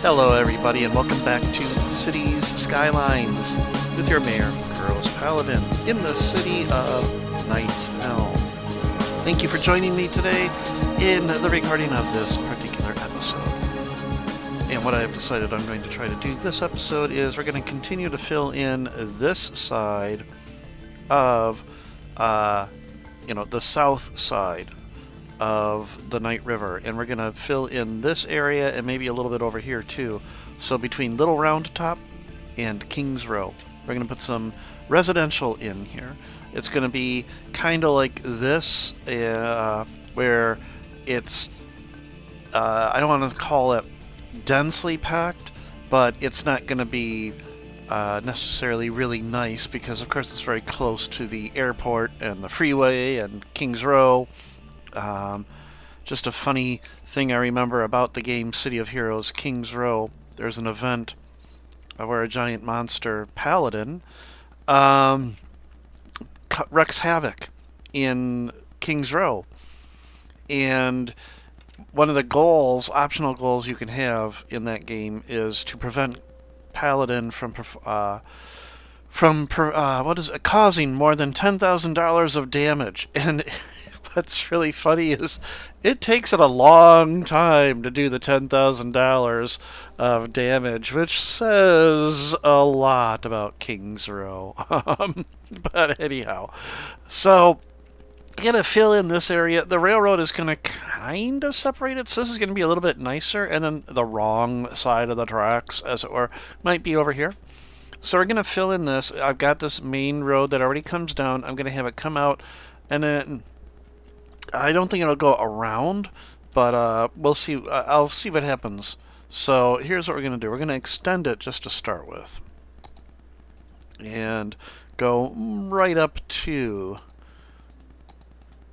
Hello everybody and welcome back to Cities Skylines with your mayor, Kuros Paladin, in the city of Knight's Helm. Thank you for joining me today in the recording of this particular episode. And what I have decided I'm going to try to do this episode is we're going to continue to fill in this side of, the south side of the Night River, and we're going to fill in this area and maybe a little bit over here too. So between Little Round Top and King's Row, we're going to put some residential in here. It's going to be kind of like this, where it's, I don't want to call it densely packed, but it's not going to be necessarily really nice because, of course, it's very close to the airport and the freeway and King's Row. Just a funny thing I remember about the game City of Heroes King's Row. There's an event where a giant monster, Paladin, wreaks havoc in King's Row. And one of the goals, optional goals you can have in that game is to prevent Paladin from causing more than $10,000 of damage. And what's really funny is it takes it a long time to do the $10,000 of damage, which says a lot about King's Row. But anyhow, so I'm going to fill in this area. The railroad is going to kind of separate it, so this is going to be a little bit nicer, and then the wrong side of the tracks, as it were, might be over here. So we're going to fill in this. I've got this main road that already comes down. I'm going to have it come out, and then I don't think it'll go around, but we'll see. I'll see what happens. So here's what we're going to do. We're going to extend it just to start with. And go right up to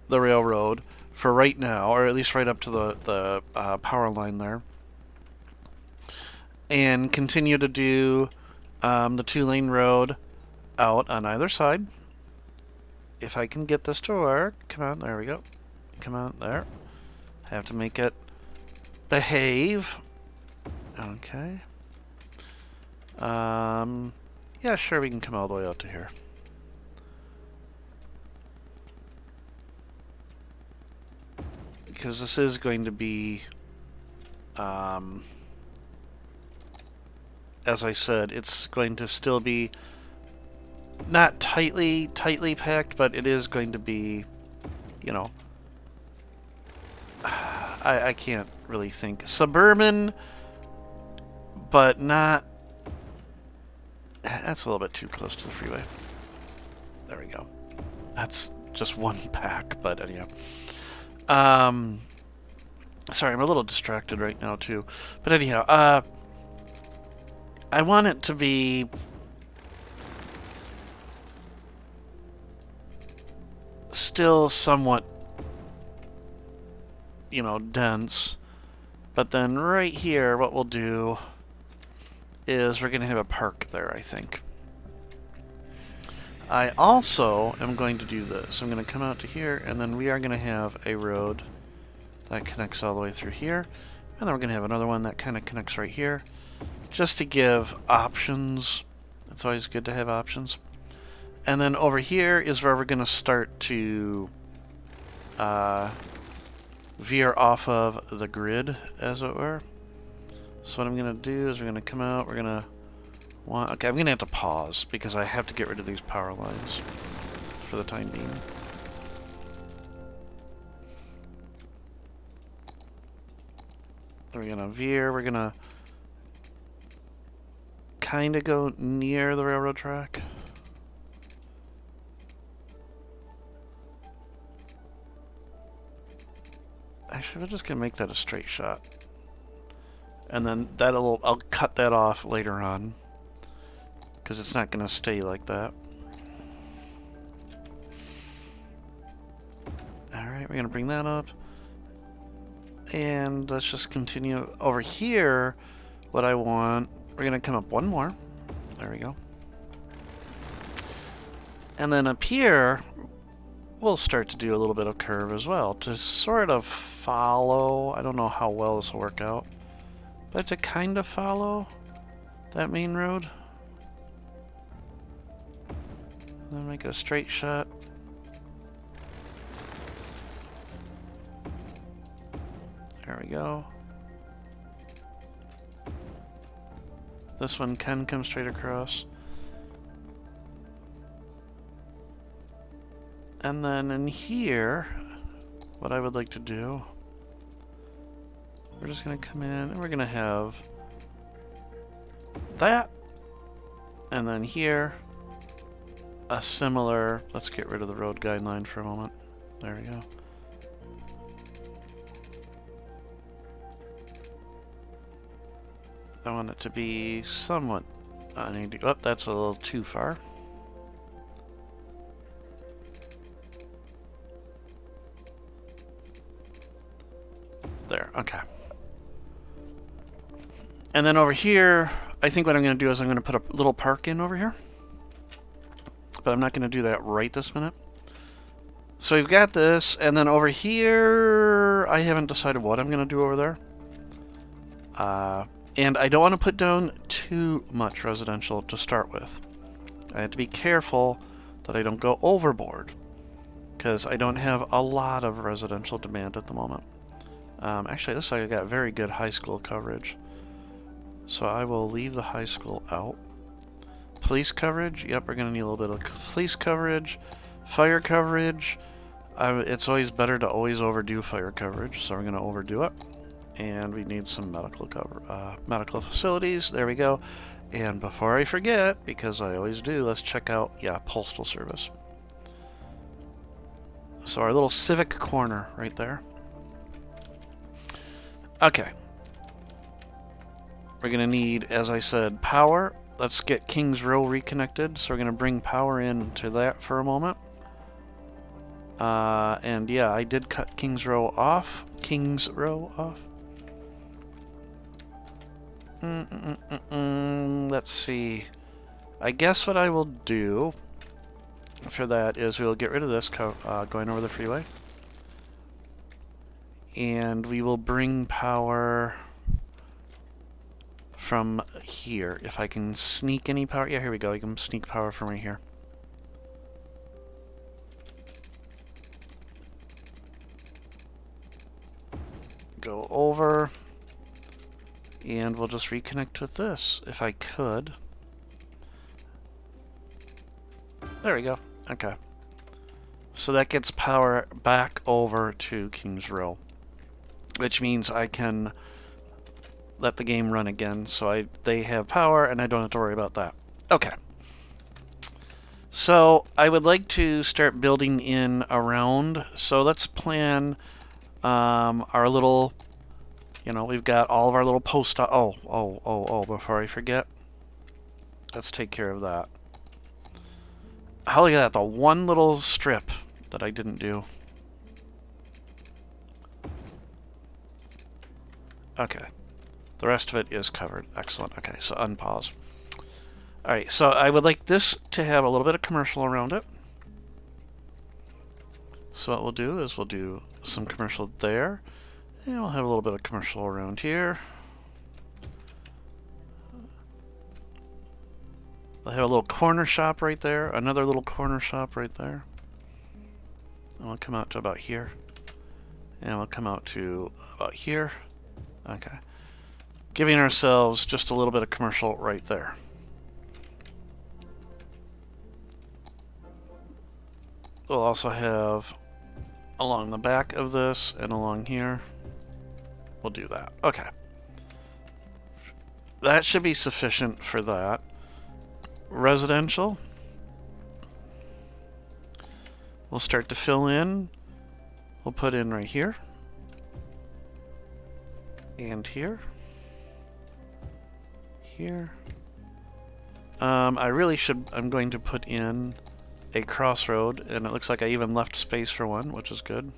the railroad for right now, or at least right up to the power line there. And continue to do the two-lane road out on either side. If I can get this to work. Come on, there we go. Come on, there. Have to make it behave. Okay. Yeah, sure, we can come all the way out to here. Because this is going to be, as I said, it's going to still be not tightly packed, but it is going to be, I can't really think. Suburban, but not... That's a little bit too close to the freeway. There we go. That's just one pack, but anyhow. Sorry, I'm a little distracted right now, too. But anyhow, I want it to be still somewhat, dense. But then right here, what we'll do is we're going to have a park there, I think. I also am going to do this. I'm going to come out to here, and then we are going to have a road that connects all the way through here. And then we're going to have another one that kind of connects right here, just to give options. It's always good to have options. And then over here is where we're going to start to veer off of the grid, as it were. So what I'm going to do is we're going to come out, we're going to okay, I'm going to have to pause because I have to get rid of these power lines for the time being. We're going to veer, we're going to kind of go near the railroad track. Actually, we're just going to make that a straight shot. And then I'll cut that off later on, because it's not going to stay like that. Alright, we're going to bring that up. And let's just continue over here. What I want, we're going to come up one more. There we go. And then up here, we'll start to do a little bit of curve as well to sort of follow. I don't know how well this will work out, but to kind of follow that main road. Then make it a straight shot. There we go. This one can come straight across. And then in here, what I would like to do, we're just going to come in and we're going to have that. And then here, a similar, let's get rid of the road guideline for a moment. There we go. I want it to be somewhat, oh, that's a little too far. There, okay. And then over here, I think what I'm going to do is I'm going to put a little park in over here. But I'm not going to do that right this minute. So we've got this, and then over here, I haven't decided what I'm going to do over there. And I don't want to put down too much residential to start with. I have to be careful that I don't go overboard, because I don't have a lot of residential demand at the moment. Actually, this side I got very good high school coverage. So I will leave the high school out. Police coverage, yep, we're going to need a little bit of police coverage. Fire coverage, it's always better to always overdo fire coverage, so we're going to overdo it. And we need some medical medical facilities, there we go. And before I forget, because I always do, let's check out, yeah, Postal Service. So our little civic corner right there. Okay. We're going to need, as I said, power. Let's get Kings Row reconnected. So we're going to bring power into that for a moment. And yeah, I did cut Kings Row off. Let's see. I guess what I will do for that is we'll get rid of this going over the freeway. And we will bring power from here. If I can sneak any power. Yeah, here we go. You can sneak power from right here. Go over. And we'll just reconnect with this, if I could. There we go. Okay. So that gets power back over to Kings Row, which means I can let the game run again, so they have power and I don't have to worry about that. Okay. So I would like to start building in around. So let's plan our little, you know, we've got all of our little post. Before I forget, let's take care of that. Look at that, the one little strip that I didn't do. Okay. The rest of it is covered. Excellent. Okay, so unpause. Alright, so I would like this to have a little bit of commercial around it. So what we'll do is we'll do some commercial there. And we'll have a little bit of commercial around here. We'll have a little corner shop right there. Another little corner shop right there. And we'll come out to about here. And we'll come out to about here. Okay. Giving ourselves just a little bit of commercial right there. We'll also have along the back of this and along here. We'll do that. Okay. That should be sufficient for that. Residential. We'll start to fill in. We'll put in right here. And here. Here. I'm going to put in a crossroad, and it looks like I even left space for one, which is good.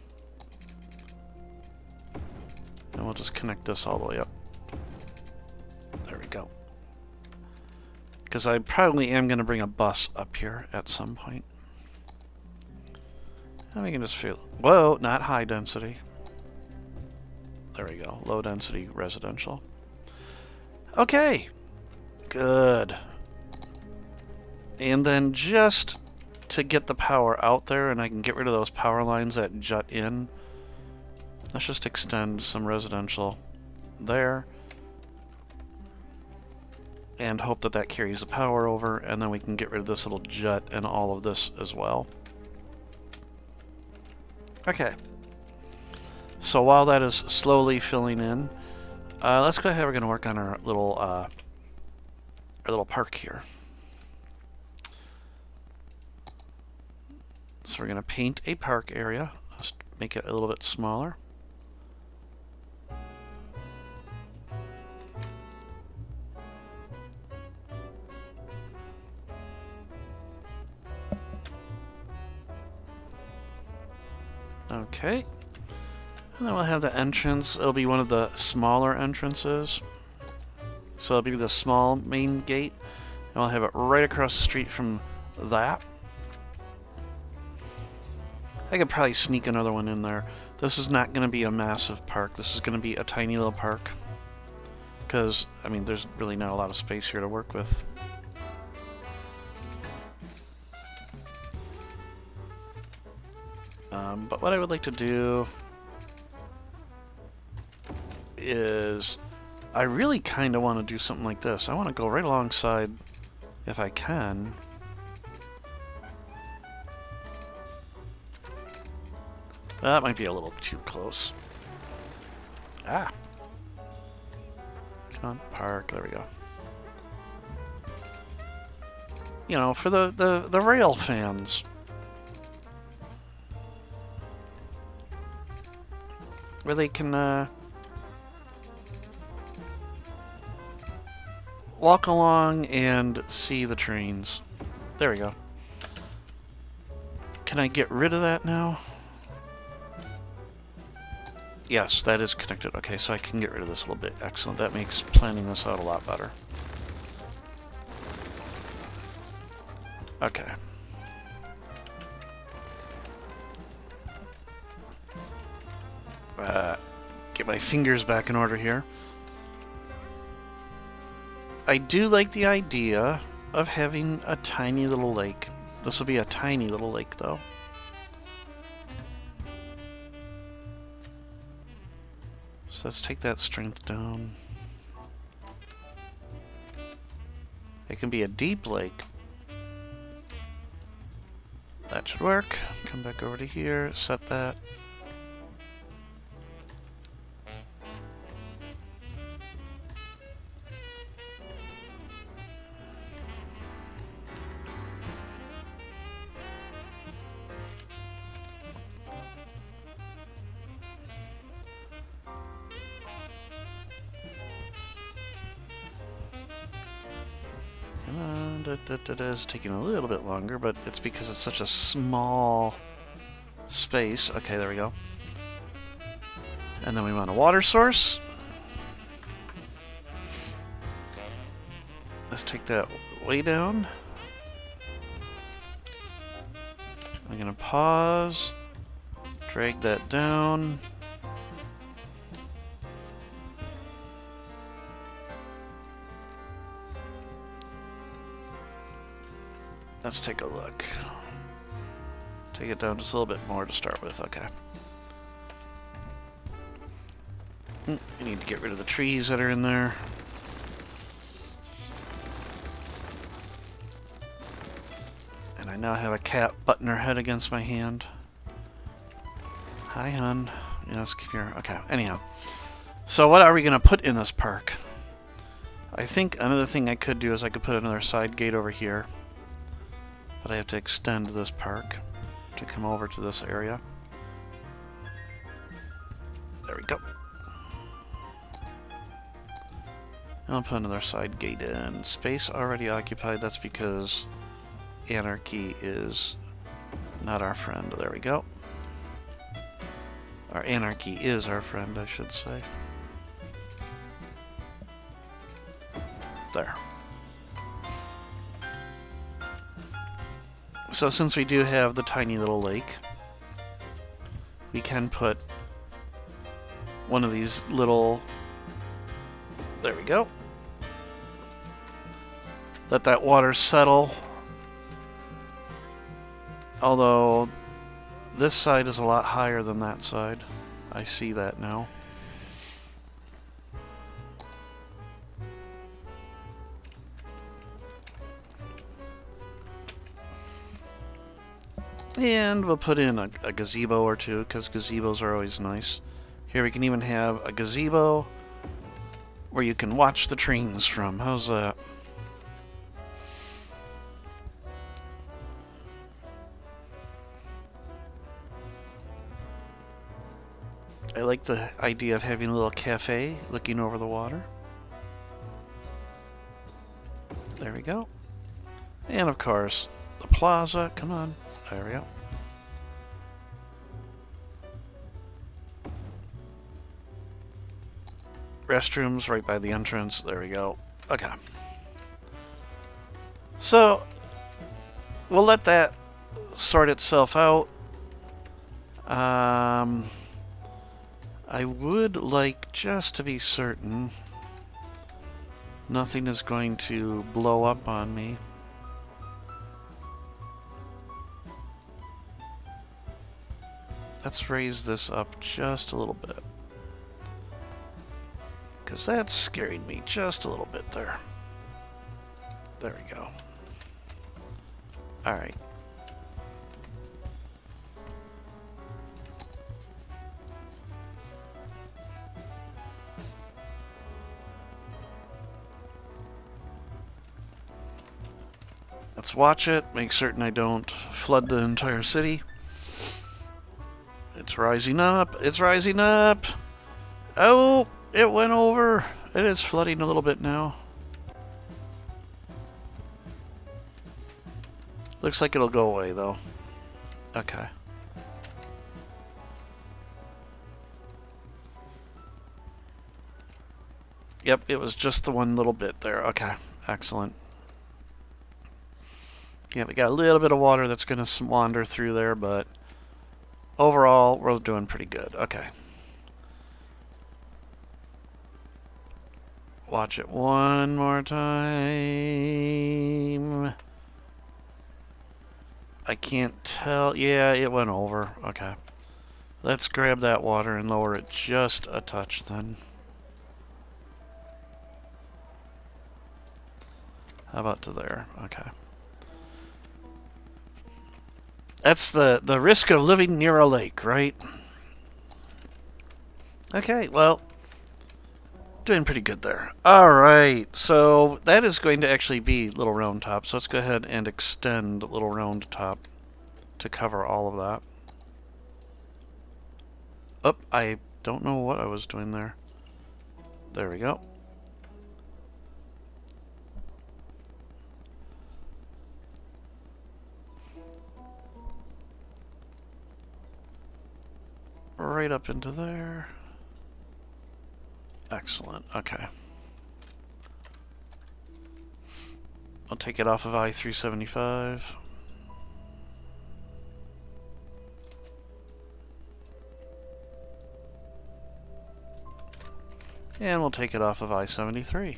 And we'll just connect this all the way up. There we go. Because I probably am going to bring a bus up here at some point. And we can just feel, whoa, not high density. There we go, low density residential. Okay, good. And then just to get the power out there and I can get rid of those power lines that jut in, let's just extend some residential there and hope that that carries the power over, and then we can get rid of this little jut and all of this as well. Okay. So while that is slowly filling in, let's go ahead. We're going to work on our little park here. So we're going to paint a park area. Let's make it a little bit smaller. Okay. And then we'll have the entrance. It'll be one of the smaller entrances. So it'll be the small main gate. And we'll have it right across the street from that. I could probably sneak another one in there. This is not going to be a massive park. This is going to be a tiny little park. Because, I mean, there's really not a lot of space here to work with. But what I would like to do is I really kind of want to do something like this. I want to go right alongside, if I can. That might be a little too close. Ah. Come on, park. There we go. You know, for the rail fans. Where they can walk along and see the trains. There we go. Can I get rid of that now? Yes, that is connected. Okay, so I can get rid of this a little bit. Excellent. That makes planning this out a lot better. Okay. Get my fingers back in order here. I do like the idea of having a tiny little lake. This will be a tiny little lake, though. So let's take that strength down. It can be a deep lake. That should work. Come back over to here, set that. It is taking a little bit longer, but it's because it's such a small space. Okay, there we go. And then we want a water source. Let's take that way down. I'm gonna pause, drag that down. Let's take a look. Take it down just a little bit more to start with. Okay. We need to get rid of the trees that are in there. And I now have a cat butting her head against my hand. Hi, hon. Yes, come here. Okay, anyhow. So what are we going to put in this park? I think another thing I could do is I could put another side gate over here. But I have to extend this park to come over to this area. There we go. I'll put another side gate in. Space already occupied. That's because anarchy is not our friend. There we go. Our anarchy is our friend, I should say. There. So since we do have the tiny little lake, we can put one of these little... There we go. Let that water settle. Although this side is a lot higher than that side. I see that now. And we'll put in a gazebo or two, because gazebos are always nice. Here we can even have a gazebo where you can watch the trains from. How's that? I like the idea of having a little cafe looking over the water. There we go. And of course, the plaza. Come on. There we go. Restrooms right by the entrance. There we go. Okay. So, we'll let that sort itself out. I would like, just to be certain, nothing is going to blow up on me. Let's raise this up just a little bit, because that scared me just a little bit there. There we go. Alright. Let's watch it, make certain I don't flood the entire city. It's rising up, it's rising up! Oh, it went over! It is flooding a little bit now. Looks like it'll go away though. Okay. Yep, it was just the one little bit there. Okay, excellent. Yeah, we got a little bit of water that's going to wander through there, but overall, we're doing pretty good. Okay. Watch it one more time. I can't tell. Yeah, it went over. Okay. Let's grab that water and lower it just a touch then. How about to there? Okay. That's the risk of living near a lake, right? Okay, well, doing pretty good there. Alright, so that is going to actually be Little Round Top. So let's go ahead and extend Little Round Top to cover all of that. Oh, I don't know what I was doing there. There we go. Right up into there. Excellent. Okay. I'll take it off of I-375. And we'll take it off of I-73.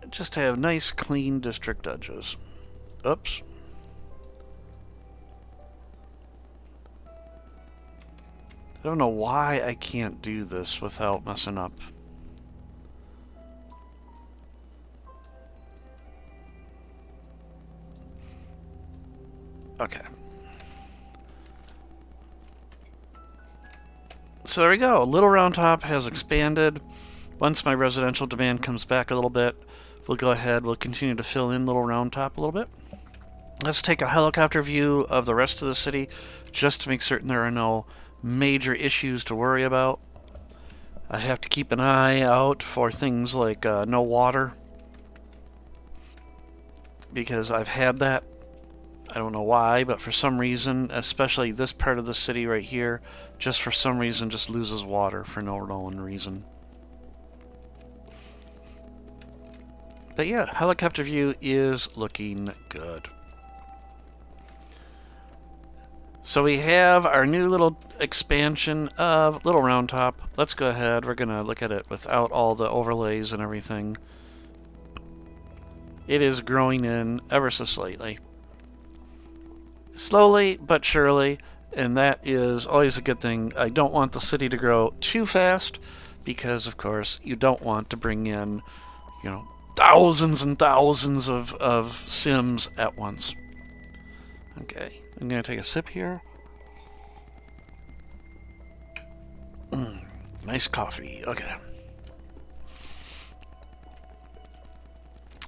Just to have nice, clean district edges. Oops. I don't know why I can't do this without messing up. Okay. So there we go. Little Round Top has expanded. Once my residential demand comes back a little bit, we'll go ahead, we'll continue to fill in Little Round Top a little bit. Let's take a helicopter view of the rest of the city, just to make certain there are no major issues to worry about. I have to keep an eye out for things like no water, because I've had that. I don't know why, but for some reason, especially this part of the city right here, just for some reason just loses water for no known reason. But yeah, helicopter view is looking good. So we have our new little expansion of Little Round Top. Let's go ahead. We're going to look at it without all the overlays and everything. It is growing in ever so slightly. Slowly but surely, and that is always a good thing. I don't want the city to grow too fast because, of course, you don't want to bring in, you know, thousands and thousands of Sims at once. Okay, I'm going to take a sip here. Nice coffee. Okay.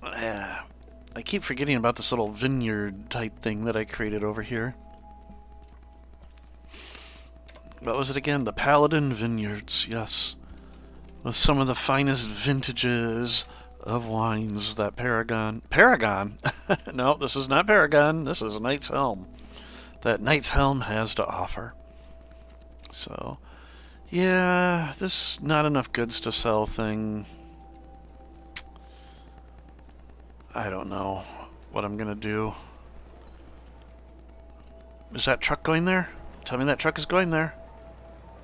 I keep forgetting about this little vineyard type thing that I created over here. What was it again? The Paladin Vineyards, yes. With some of the finest vintages of wines that Paragon... Paragon? No, this is not Paragon. This is Knight's Helm. That Knight's Helm has to offer. So, yeah, this not enough goods to sell thing. I don't know what I'm gonna do. Is that truck going there? Tell me that truck is going there.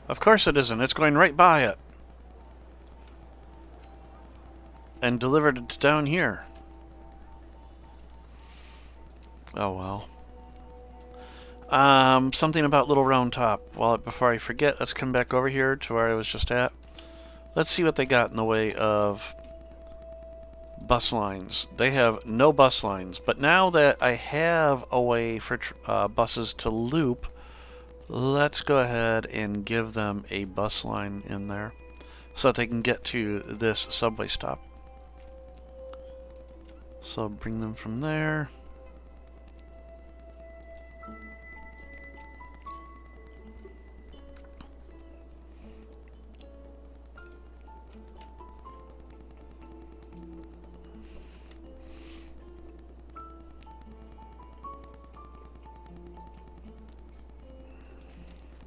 Of course it isn't. It's going right by it. And delivered it down here. Oh well. Something about Little Round Top. Well, before I forget, let's come back over here to where I was just at. Let's see what they got in the way of bus lines. They have no bus lines, but now that I have a way for buses to loop, let's go ahead and give them a bus line in there so that they can get to this subway stop. So bring them from there.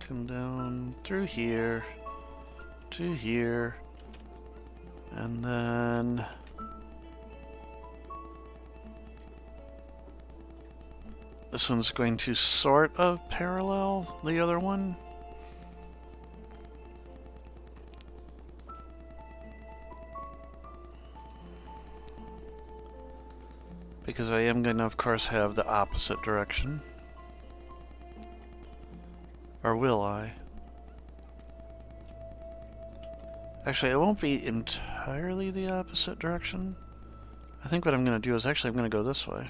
Come down through here to here, and then this one's going to sort of parallel the other one. Because I am going to, of course, have the opposite direction. Or will I? Actually, it won't be entirely the opposite direction. I think what I'm going to do is actually I'm going to go this way.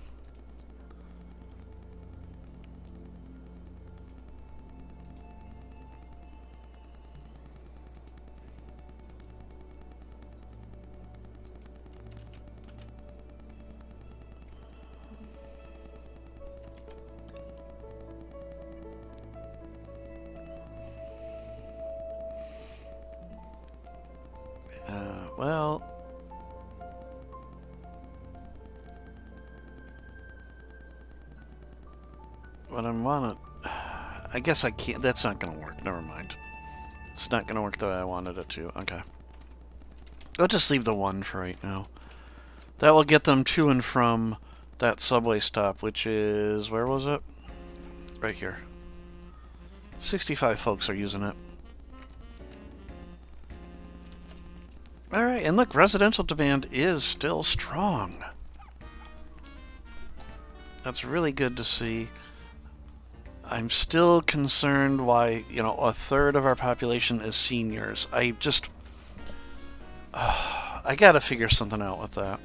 Well, what I want to... I guess I can't... That's not going to work. Never mind. It's not going to work the way I wanted it to. Okay. I'll just leave the one for right now. That will get them to and from that subway stop, which is... Where was it? Right here. 65 folks are using it. Alright, and look, residential demand is still strong. That's really good to see. I'm still concerned why, you know, a third of our population is seniors. I just... I gotta figure something out with that.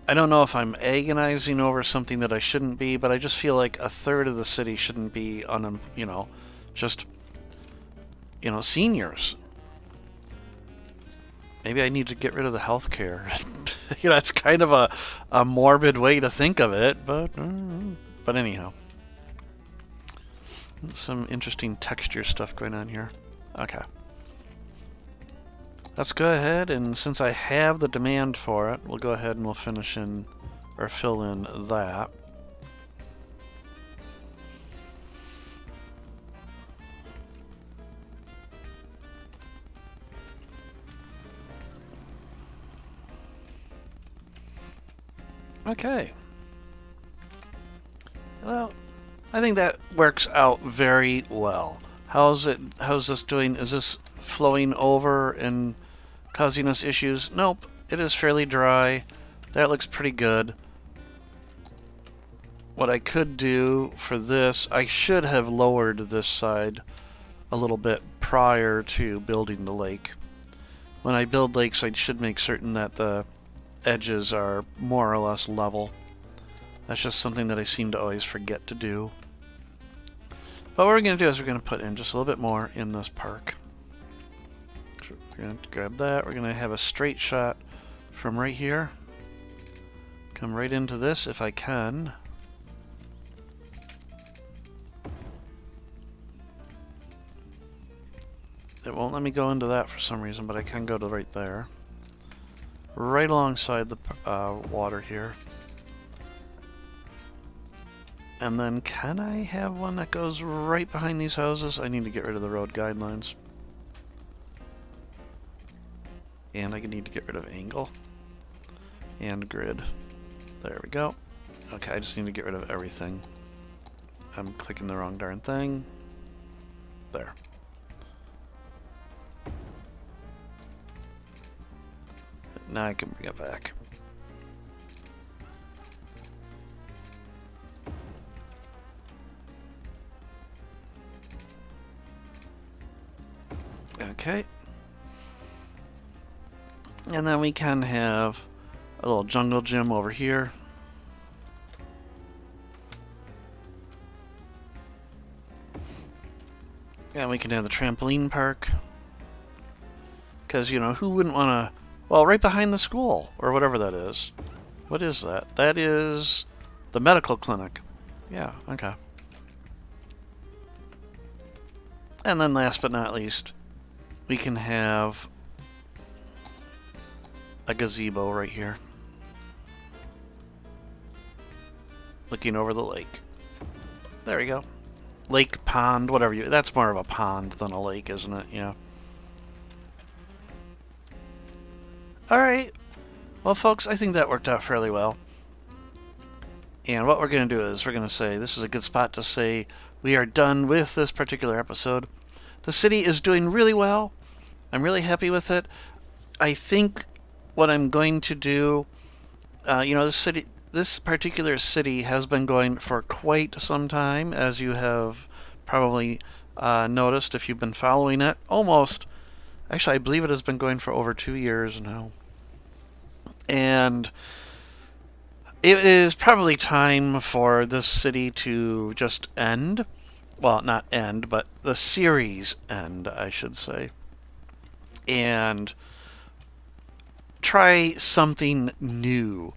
I don't know if I'm agonizing over something that I shouldn't be, but I just feel like a third of the city shouldn't be, you know, just, you know, seniors. Maybe I need to get rid of the healthcare. You know, it's kind of a morbid way to think of it, but anyhow. Some interesting texture stuff going on here. Okay. Let's go ahead, and since I have the demand for it, we'll go ahead and we'll finish in, or fill in that. Okay. Well, I think that works out very well. How's this doing? Is this flowing over and causing us issues? Nope, it is fairly dry. That looks pretty good. What I could do for this, I should have lowered this side a little bit prior to building the lake. When I build lakes, I should make certain that the edges are more or less level. That's just something that I seem to always forget to do. But what we're going to do is we're going to put in just a little bit more in this park. So we're going to grab that. We're going to have a straight shot from right here. Come right into this if I can. It won't let me go into that for some reason, but I can go to right there. Right alongside the water here. And then can I have one that goes right behind these houses? I need to get rid of the road guidelines. And I need to get rid of angle. And grid. There we go. Okay, I just need to get rid of everything. I'm clicking the wrong darn thing. There. Now I can bring it back. Okay. And then we can have a little jungle gym over here. And we can have the trampoline park. Because, you know, who wouldn't want to... Well, right behind the school, or whatever that is. What is that? That is the medical clinic. Yeah, okay. And then last but not least, we can have a gazebo right here. Looking over the lake. There we go. Lake, pond, whatever you... That's more of a pond than a lake, isn't it? Yeah. Alright. Well, folks, I think that worked out fairly well. And what we're going to do is we're going to say, this is a good spot to say we are done with this particular episode. The city is doing really well. I'm really happy with it. I think what I'm going to do, you know, this particular city has been going for quite some time, as you have probably noticed if you've been following it. Almost. Actually, I believe it has been going for over 2 years now. And it is probably time for this city to just end. Well, not end, but the series end, I should say. And try something new.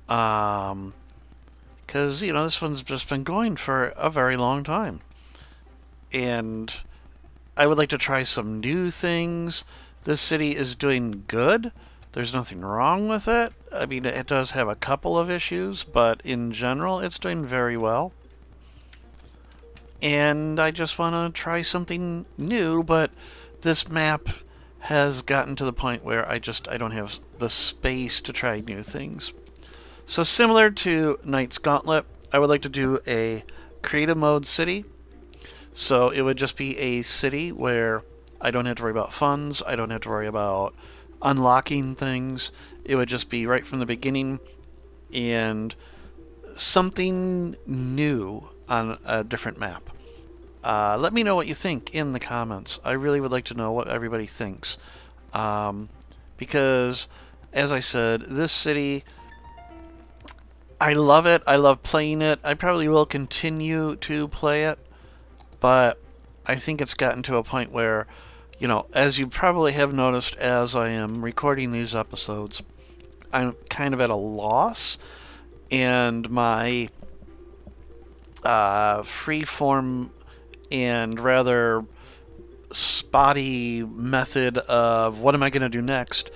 Because, you know, this one's just been going for a very long time. And I would like to try some new things. This city is doing good. There's nothing wrong with it. I mean, it does have a couple of issues, but in general, it's doing very well. And I just want to try something new, but this map has gotten to the point where I don't have the space to try new things. So similar to Knight's Gauntlet, I would like to do a creative mode city. So it would just be a city where I don't have to worry about funds, I don't have to worry about unlocking things. It would just be right from the beginning and something new on a different map. Let me know what you think in the comments. I really would like to know what everybody thinks. Because, as I said, this city, I love it. I love playing it. I probably will continue to play it. But I think it's gotten to a point where, you know, as you probably have noticed as I am recording these episodes, I'm kind of at a loss. And my free-form and rather spotty method of what am I going to do next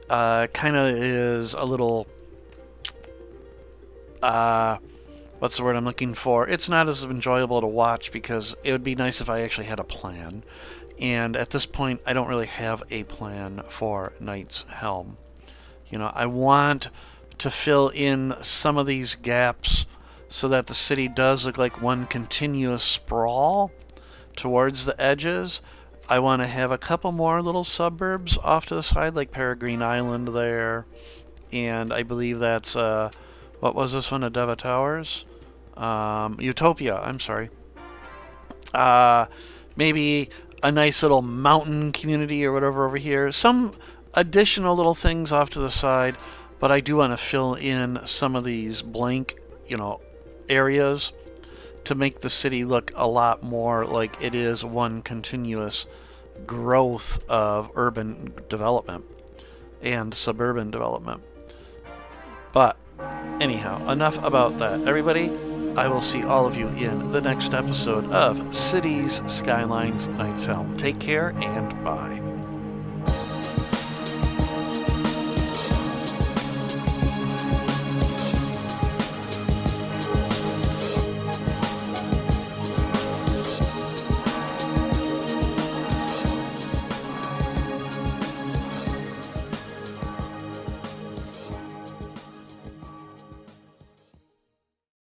kind of is a little... what's the word I'm looking for? It's not as enjoyable to watch because it would be nice if I actually had a plan. And at this point, I don't really have a plan for Knight's Helm. You know, I want to fill in some of these gaps so that the city does look like one continuous sprawl towards the edges. I want to have a couple more little suburbs off to the side, like Peregrine Island there. And I believe that's, what was this one, Adeva Towers? Utopia, I'm sorry. Maybe a nice little mountain community or whatever over here. Some additional little things off to the side, but I do want to fill in some of these blank, areas to make the city look a lot more like it is one continuous growth of urban development and suburban development. But anyhow, enough about that. Everybody, I will see all of you in the next episode of Cities, Skylines, Night's Helm. Take care and bye.